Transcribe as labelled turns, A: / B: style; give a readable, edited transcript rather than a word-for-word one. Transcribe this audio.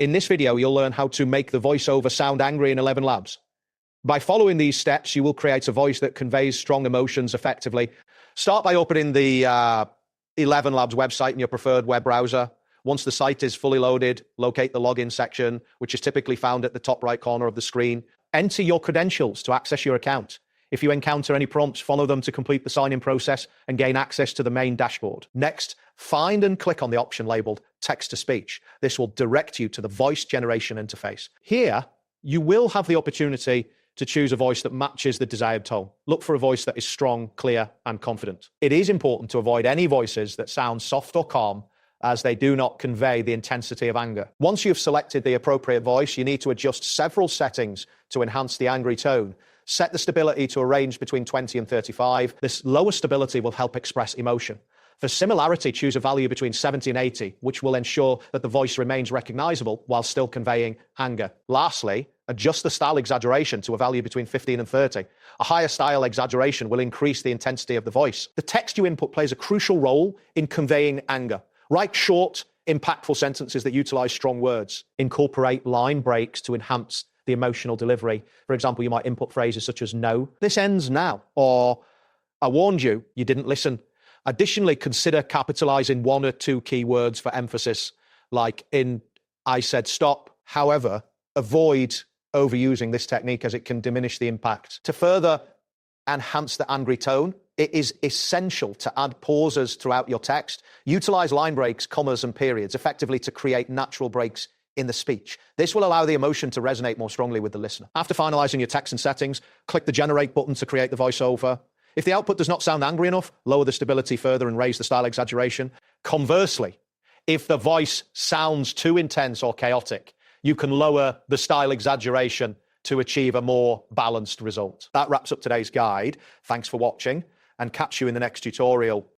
A: In this video, you'll learn how to make the voiceover sound angry in ElevenLabs. By following these steps, you will create a voice that conveys strong emotions effectively. Start by opening the ElevenLabs website in your preferred web browser. Once the site is fully loaded, locate the login section, which is typically found at the top right corner of the screen. Enter your credentials to access your account. If you encounter any prompts, follow them to complete the sign-in process and gain access to the main dashboard. Next, find and click on the option labeled Text-to-Speech. This will direct you to the voice generation interface. Here, you will have the opportunity to choose a voice that matches the desired tone. Look for a voice that is strong, clear, and confident. It is important to avoid any voices that sound soft or calm, as they do not convey the intensity of anger. Once you've selected the appropriate voice, you need to adjust several settings to enhance the angry tone. Set the stability to a range between 20 and 35. This lower stability will help express emotion. For similarity, choose a value between 70 and 80, which will ensure that the voice remains recognizable while still conveying anger. Lastly, adjust the style exaggeration to a value between 15 and 30. A higher style exaggeration will increase the intensity of the voice. The text you input plays a crucial role in conveying anger. Write short, impactful sentences that utilize strong words. Incorporate line breaks to enhance the emotional delivery. For example, you might input phrases such as "no, this ends now," or "I warned you, you didn't listen." Additionally, consider capitalizing one or two key words for emphasis, like in "I said stop." However, avoid overusing this technique as it can diminish the impact. To further enhance the angry tone, it is essential to add pauses throughout your text. Utilize line breaks, commas, and periods effectively to create natural breaks in the speech. This will allow the emotion to resonate more strongly with the listener. After finalizing your text and settings, click the Generate button to create the voiceover. If the output does not sound angry enough, lower the stability further and raise the style exaggeration. Conversely, if the voice sounds too intense or chaotic, you can lower the style exaggeration to achieve a more balanced result. That wraps up today's guide. Thanks for watching, and catch you in the next tutorial.